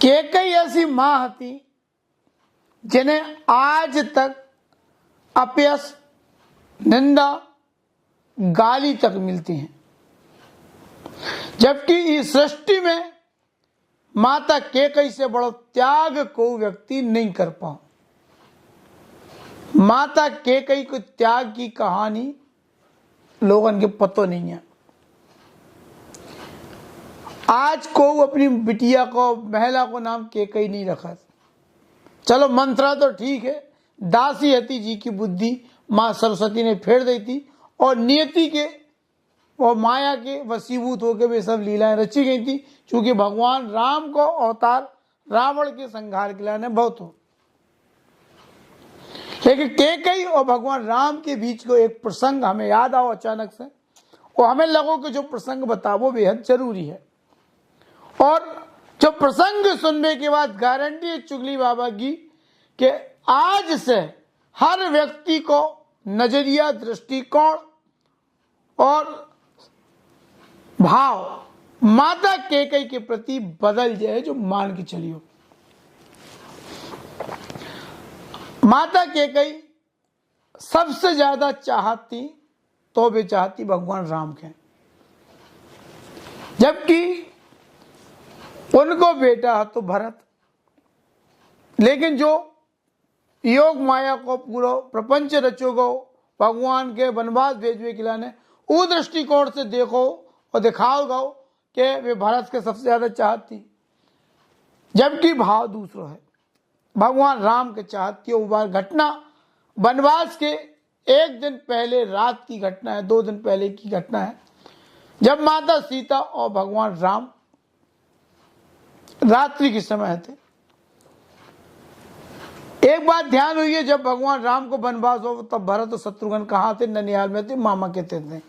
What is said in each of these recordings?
कई ऐसी मां थी जिन्हें आज तक अपयश, निंदा, गाली तक मिलती हैं, जबकि इस सृष्टि में माता कैकेयी से बड़ा त्याग को व्यक्ति नहीं कर पाओ। माता कैकेयी को त्याग की कहानी लोगों के पतो नहीं है। आज को अपनी बिटिया को, महिला को नाम कैकेयी नहीं रखा। चलो मंत्रा तो ठीक है, दासी हती जी की बुद्धि मां सरस्वती ने फेर दी थी और नियति के और माया के वशीभूत होकर वे सब लीलाएं रची गई थी, क्योंकि भगवान राम को अवतार रावण के संहार के लाने बहुत हो। लेकिन कैकेयी और भगवान राम के बीच को एक प्रसंग हमें याद आओ अचानक से, और हमें लगो कि जो प्रसंग बता वो बेहद जरूरी है। और जो प्रसंग सुनने के बाद गारंटी है चुगली बाबा की कि आज से हर व्यक्ति को नजरिया, दृष्टिकोण और भाव माता कैकेयी के प्रति बदल जाए, जो मान के चलियो। माता कैकेयी सबसे ज्यादा चाहती तो वे चाहती भगवान राम के, जबकि उनको बेटा है तो भरत। लेकिन जो योग माया को पूरा प्रपंच रचो गो भगवान के वनवास भेजवे के लाने, उस दृष्टिकोण से देखो और दिखाओ गो कि वे भरत के सबसे ज्यादा चाहती, जबकि भाव दूसरा है, भगवान राम के चाहती। वो बार घटना वनवास के एक दिन पहले रात की घटना है, 2 दिन पहले की घटना है, जब माता सीता और भगवान राम रात्रि के समय थे। एक बात ध्यान हुई है, जब भगवान राम को वनवास हो तब भरत और शत्रुघ्न कहां थे? ननिहाल में थे, मामा कहते थे।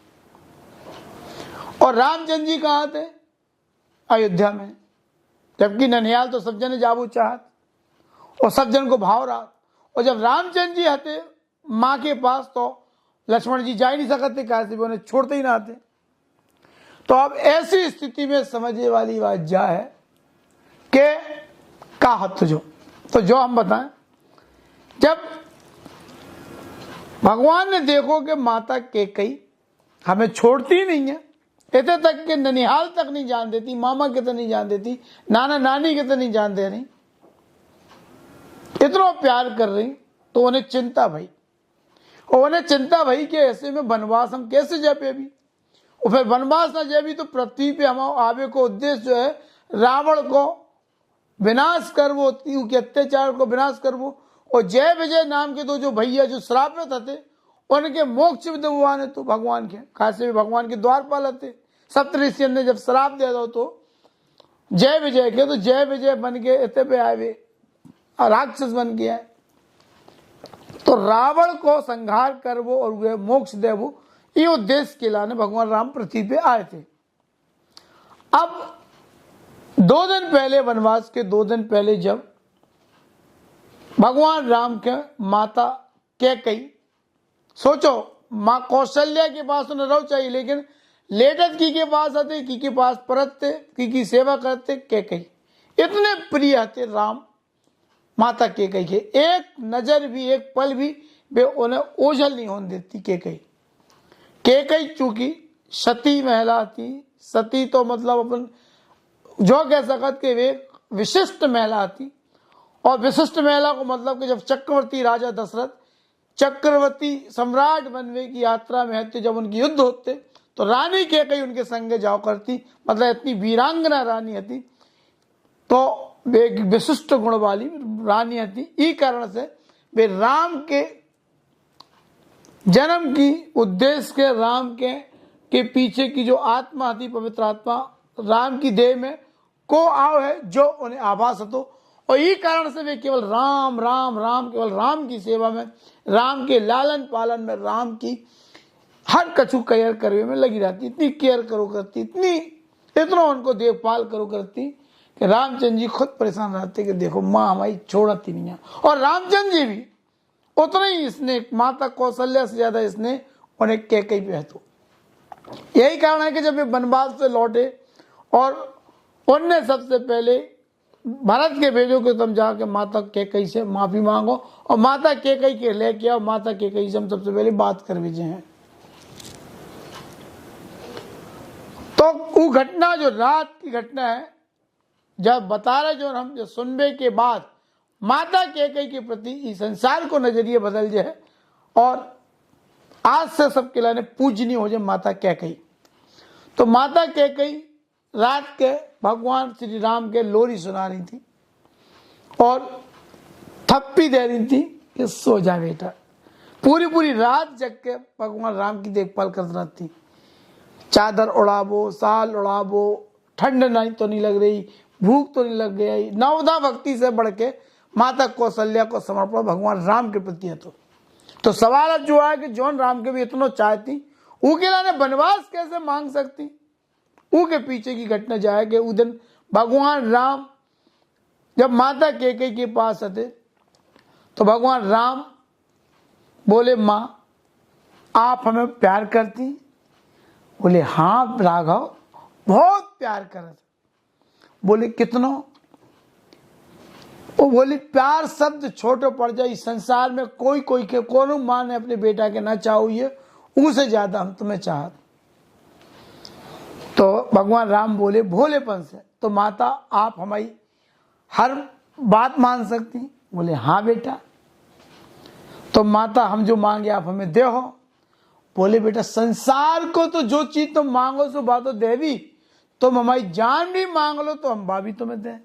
और रामचंद्र जी कहां थे? अयोध्या में। जबकि ननिहाल तो सब जने जाबू चाहत और सब जन को भाव रहा। और जब रामचंद्र जी आते मां के पास तो लक्ष्मण जी जा ही नहीं सकते, कैसे भी उन्हें छोड़ते ही ना आते। तो अब ऐसी स्थिति में समझने वाली बात जा है कि कहा तो जो हम बताएं, जब भगवान ने देखो कि माता कैकेयी हमें छोड़ती नहीं है, इतने तक के ननिहाल तक नहीं जान देती, मामा के तो नहीं जान देती, नाना नानी के तो नहीं जान दे रही, इतना प्यार कर रही, तो उन्हें चिंता भई। और उन्हें चिंता भई कि ऐसे में वनवास हम कैसे जाए अभी, और फिर वनवास ना जाए तो पृथ्वी पे हम आवे को उद्देश्य जो है रावण को विनाश करवो, के अत्याचार को विनाश करवो, और जय विजय नाम के दो जो भैया जो श्रापित थे उनके मोक्ष भी दिलवाने तो भगवान के, खासे भी भगवान के द्वारपाल थे। सप्तऋषि ने जब श्राप दे दो तो जय विजय के, तो जय विजय बन के इतने पे आए वे राक्षस बन गया। तो रावण को संहार करवो और वे मोक्ष देवो, ये उद्देश्य के लाने भगवान राम पृथ्वी पे आए थे। अब 2 दिन पहले वनवास के 2 दिन पहले जब भगवान राम के माता कैकेयी, सोचो मां कौशल्या के पास तो न रहो चाहिए, लेकिन लेटत की पास आते, की पास परतते, की सेवा करते कैकेयी। इतने प्रिय थे राम माता कैकेयी के, एक नजर भी, एक पल भी वे उन्हें ओझल नहीं होने देती कैकेयी। कैकेयी चूंकि सती महिला थी, सती तो मतलब अपन जो कह सकत कि वे विशिष्ट महिला थी, और विशिष्ट महिला को मतलब कि जब चक्रवर्ती राजा दशरथ चक्रवर्ती सम्राट बनने की यात्रा में थे, जब उनके युद्ध होते तो रानी कैकेयी उनके संगे जाओ करती, मतलब इतनी वीरांगना रानी थी, तो वे विशिष्ट गुण वाली रानी थी। इस कारण से वे राम के जन्म की उद्देश्य के, राम के पीछे की जो आत्मा थी, पवित्र आत्मा राम की देह में को आओ है, जो उन्हें आभास हो। और इस कारण से वे केवल राम राम राम, केवल राम की सेवा में, राम के लालन पालन में, राम की हर कछु केयर करने में लगी रहती। इतनी केयर करो करती, इतना उनको देखभाल करो करती कि रामचंद्र जी खुद परेशान रहते कि देखो माँ हमारी छोड़ती नहीं है। और रामचंद्र जी भी उतना ही स्नेह, माता कौशल्या से ज्यादा स्नेह उन्हें कैकेयी पे है। तो यही कारण है कि जब वे वनवास से लौटे और उनने सबसे पहले भरत के भेजो कि तुम जाके माता कैकेयी से माफी मांगो और माता कैकेयी के लेके आओ। माता कैकेयी से हम सबसे पहले बात कर भेजे हैं। तो वो घटना जो रात की घटना है, जब बता रहे जो हम जो सुनने के बाद माता कैकेयी के प्रति इस संसार को नजरिए बदल जाए और आज से सबके लिए पूजनीय हो जाए माता कैकेयी। तो माता कैकेयी रात के भगवान श्री राम के लोरी सुना रही थी और थप्पी दे रही थी कि सो जा बेटा। पूरी रात जग के भगवान राम की देखभाल कर रहती थी। चादर उड़ाबो, साल उड़ाबो, ठंड नहीं तो नहीं लग रही, भूख तो नहीं लग गई। नवदा भक्ति से बढ़ के माता कौशल्या को समर्पण भगवान राम के प्रति है। तो सवाल जो है कि जौन राम के भी इतना चाहती, उके लाने वनवास कैसे मांग सकती? उके पीछे की घटना जाए कि उस दिन भगवान राम जब माता कैकेयी के पास आते तो भगवान राम बोले, माँ आप हमें प्यार करती? बोले हाँ राघव, बहुत प्यार करत। बोले कितनो? वो बोली प्यार शब्द छोटो पड़ जाए, संसार में कोई के कोनो माँ ने अपने बेटा के ना चाहो, ये उससे ज्यादा हम तुम्हें चाहत। तो भगवान राम बोले भोलेपन से, तो माता आप हमारी हर बात मान सकती? बोले हाँ बेटा। तो माता हम जो मांगे आप हमें दे हो। बोले बेटा संसार को तो जो चीज तुम मांगो सो बात देवी, तुम हमारी जान भी मांग लो तो हम भी तुम्हें दें।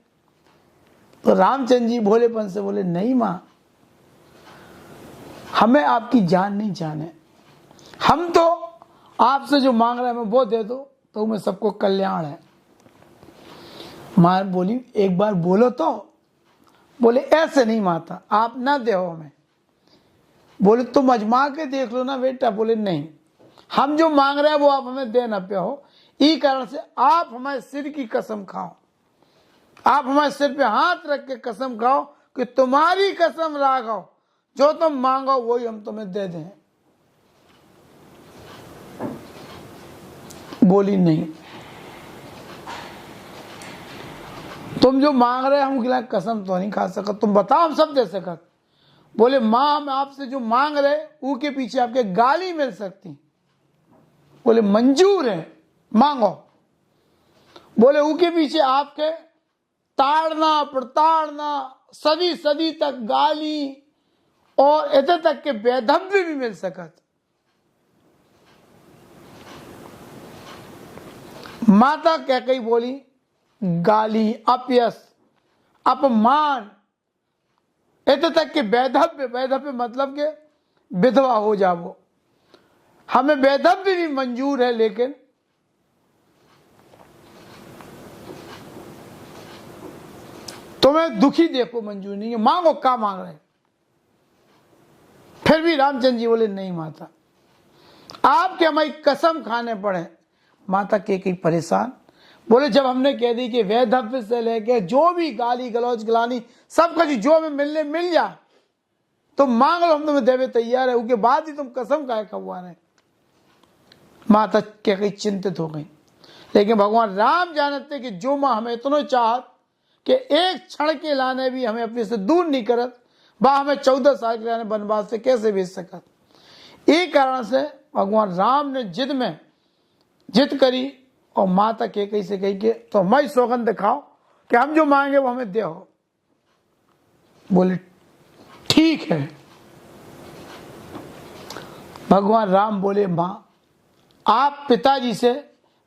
तो रामचंद्र जी भोलेपन से बोले नहीं माँ, हमें आपकी जान नहीं जाने, हम तो आपसे जो मांग रहे हैं हमें वो दे दो तो मैं सबको कल्याण है। माँ बोली एक बार बोलो तो। बोले ऐसे नहीं माता, आप ना दे हमें। बोले तुम अजमा के देख लो ना बेटा। बोले नहीं, हम जो मांग रहे हैं वो आप हमें दे ना पे हो, इस कारण से आप हमारे सिर की कसम खाओ, आप हमारे सिर पे हाथ रख के कसम खाओ कि तुम्हारी कसम राघव, जो तुम मांगो वही हम तुम्हें दे दें। बोली नहीं, तुम जो मांग रहे हम गिला कसम तो नहीं खा सकत, तुम बताओ हम सब दे सकत। बोले माँ हम आपसे जो मांग रहे उसके पीछे आपके गाली मिल सकती। बोले मंजूर है मांगो। बोले उसके पीछे आपके ताड़ना प्रताड़ना सदी तक गाली और इतने तक के वैधव्य भी मिल सकत। माता कैकेयी बोली गाली, अपयश, अपमान, इतने तक के वैधव्य मतलब के विधवा हो जाओ, हमें वैधव्य भी मंजूर है, लेकिन तुम्हें दुखी देखो मंजूर नहीं है। मांगो क्या मांग रहे? फिर भी रामचंद्र जी बोले नहीं माता, आपके हमारी कसम खाने पड़े। माता कैकेयी परेशान। बोले जब हमने कह दी कि वैधव्य से लेके जो भी गाली गलौज गिलानी सब कुछ जो हमें मिलने मिल जाए तो मांग लो, हम तुम्हें देवे तैयार है, उसके बाद ही तुम कसम काहे खवा रहे? माता कैकेयी चिंतित हो गई। लेकिन भगवान राम जानते कि जो माँ हमें इतना चाहत कि एक क्षण के लाने भी हमें अपने से दूर नहीं करत, वह हमें 14 साल के लाने वनवास से कैसे भेज सकत। एक कारण से भगवान राम ने जिद करी और माता कैकेयी से कही कि तो हमारी सौगंध दिखाओ कि हम जो मांगे वो हमें दे हो। बोले ठीक है। भगवान राम बोले मां आप पिताजी से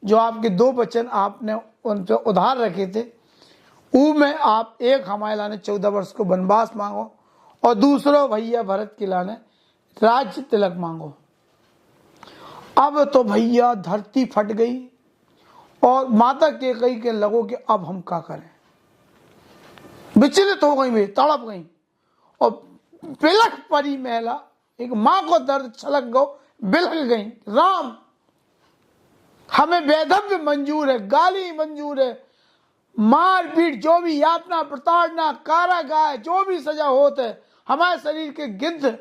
जो आपके 2 वचन आपने उन पे उधार रखे थे, ऊ में आप एक हमारे लाने 14 वर्ष को वनवास मांगो और दूसरा भैया भरत के लाने राज्य तिलक मांगो। अब तो भैया धरती फट गई और माता कैकेयी के लगो कि अब हम क्या करें। विचलित हो गई, वे तड़प गई और बिलख पड़ी महिला। एक मां को दर्द छलक गो, बिलख गई। राम हमें वैधव्य मंजूर है, गाली मंजूर है, मार पीट जो भी यातना प्रताड़ना कारागार जो भी सजा होते है, हमारे शरीर के गिद्ध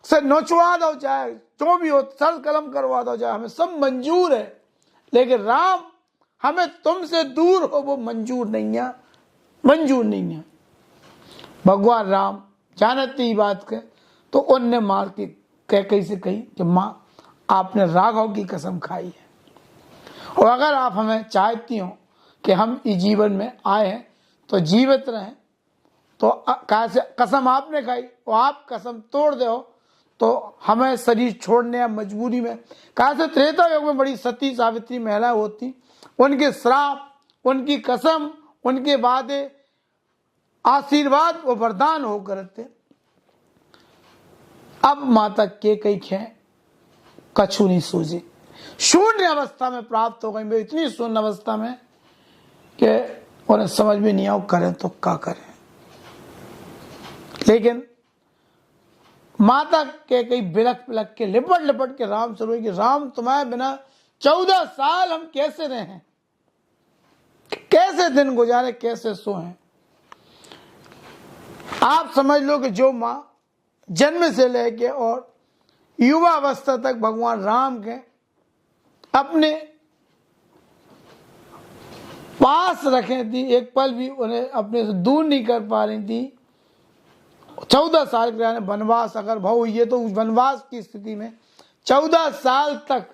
से नोचवा दो, चाहे जो भी हो सर कलम करवा दो, चाहे हमें सब मंजूर है। लेकिन राम हमें तुमसे दूर हो वो मंजूर नहीं है। मंजूर नहीं है। भगवान राम जानते ही बात के तो उनने माँ की कैकई से कही कि माँ आपने राघव की कसम खाई है, और अगर आप हमें चाहती हो कि हम इस जीवन में आए हैं तो जीवित रहें, तो कैसे कसम आपने खाई और आप कसम तोड़ दो तो हमें शरीर छोड़ने या मजबूरी में, कैसे त्रेता युग में बड़ी सती सावित्री महिला होती, उनके श्राप, उनकी कसम, उनके वादे, आशीर्वाद और वरदान हो करते। अब माता कैकेयी खे कछु नहीं सूझी, शून्य अवस्था में प्राप्त हो गई। वे इतनी शून्य अवस्था में कि उन्हें समझ में नहीं आओ करें तो क्या करें। लेकिन माता कैकेयी बिलख बिलख के लिपट लिपट के राम से रोई कि राम तुम्हारे बिना 14 साल हम कैसे रहे, कैसे दिन गुजारे, कैसे सोए। आप समझ लो कि जो माँ जन्म से लेके और युवा अवस्था तक भगवान राम के अपने पास रखे थी, एक पल भी उन्हें अपने से दूर नहीं कर पा रही थी। 14 साल के वनवास अगर भाव, ये तो वनवास की स्थिति में 14 साल तक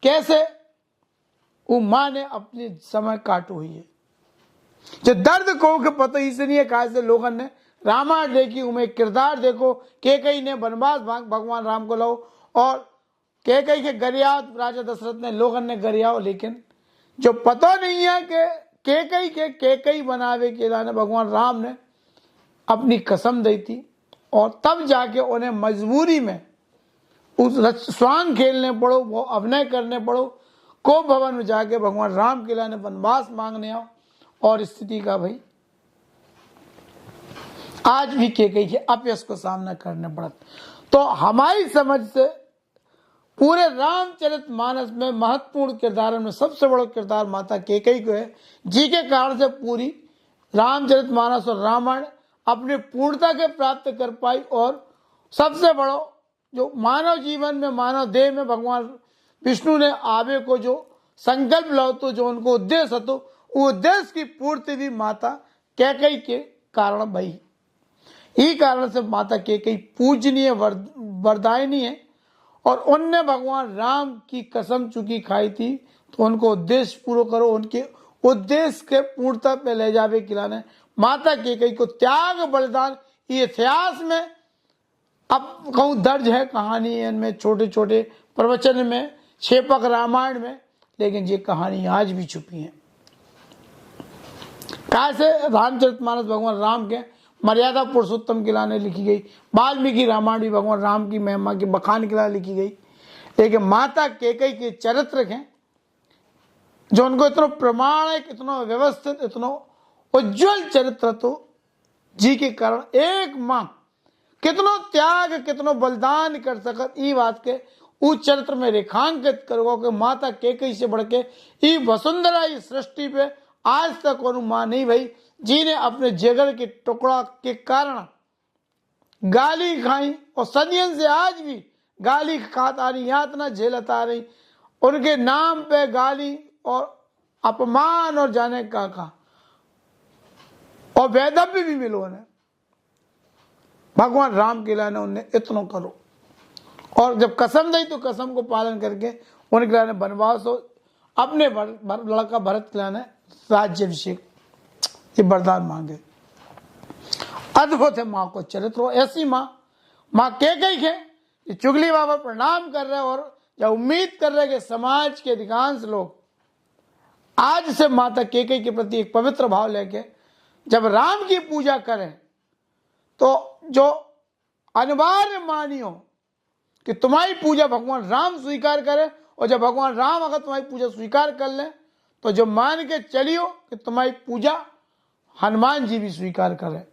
कैसे वो माँ ने अपने समय काटो हुई है। जो दर्द को के पता ही से नहीं है, कैसे लोगों ने रामायण देखी, उमें किरदार देखो, कैकेयी ने वनवास भगवान राम को लो, और कैकेयी के गरियाओ राजा दशरथ ने, लोगों ने गरियाओ, लेकिन जो पता नहीं है कि कैकेयी के कैकेयी बनावे के लिए भगवान राम ने अपनी कसम दी थी, और तब जाके उन्हें मजबूरी में उस स्वांग खेलने पड़ो, वो अभिनय करने पड़ो, को भवन में जाके भगवान राम के लिए वनवास मांगने आओ। और स्थिति का भाई आज भी कैकेयी के अपयश को सामना करने पड़ा। तो हमारी समझ से पूरे रामचरितमानस में महत्वपूर्ण किरदार में सबसे बड़ा किरदार माता कैकेयी को है, जी के कारण से पूरी रामचरितमानस और रामायण अपनी पूर्णता के प्राप्त कर पाई। और सबसे बड़ा जो मानव जीवन में, मानव देह में भगवान विष्णु ने आवे को जो संकल्प लो, तो जो उनको उद्देश्य तो उद्देश्य की पूर्ति भी माता कैकेयी के कारण भई। ही कारण से माता कैकेयी पूजनीय वरदायिनी है, और उनने भगवान राम की कसम चुकी खाई थी, तो उनको उद्देश्य पूरा करो, उनके उद्देश्य के पूर्णता पे ले जावे खिलाने माता कैकेयी को त्याग बलिदान ये इतिहास में अब कहूँ दर्ज है, कहानी है इनमें, छोटे छोटे प्रवचन में, छेपक रामायण में, लेकिन ये कहानी आज भी छुपी है। कैसे रामचरितमानस भगवान राम के मर्यादा पुरुषोत्तम के लाने लिखी गई, वाल्मीकि रामायण भी भगवान राम की महिमा की बखान के लाने लिखी गई, लेकिन माता कैकेयी के चरित्र के जो उनको इतना प्रमाणिक, इतना व्यवस्थित, इतना उज्जवल चरित्र, तो जी के कारण एक माँ कितनो त्याग, कितनो बलिदान कर सकत, ई बात के उस चरित्र में रेखांकित करो कि माता कैकेयी से बढ़ के ई वसुंधरा इस सृष्टि पे आज तक कोई माँ नहीं भाई, जी ने अपने जिगर के टुकड़ा के कारण गाली खाई, और सदियों से आज भी गाली खात आ रही, यातना झेलत आ रही, उनके नाम पे गाली और अपमान और जाने का और वैधव्य भी मिलो उन्हें। भगवान राम के लिए उन्हें इतना करो, और जब कसम दी तो कसम को पालन करके उनके लिए वनवास हो, अपने लड़का भरत के लिए राज्यभिषेक ये वरदान मांगे। अद्भुत है माँ को चरित्र। ऐसी माँ कैकेयी है चुगली बाबा प्रणाम कर रहे, और जब उम्मीद कर रहे कि समाज के अधिकांश लोग आज से माता कैकेयी के प्रति एक पवित्र भाव लेके जब राम की पूजा करें, तो जो अनिवार्य मानियो कि तुम्हारी पूजा भगवान राम स्वीकार करे, और जब भगवान राम अगर तुम्हारी पूजा स्वीकार कर लें, तो जो मान के चलियो कि तुम्हारी पूजा हनुमान जी भी स्वीकार करें।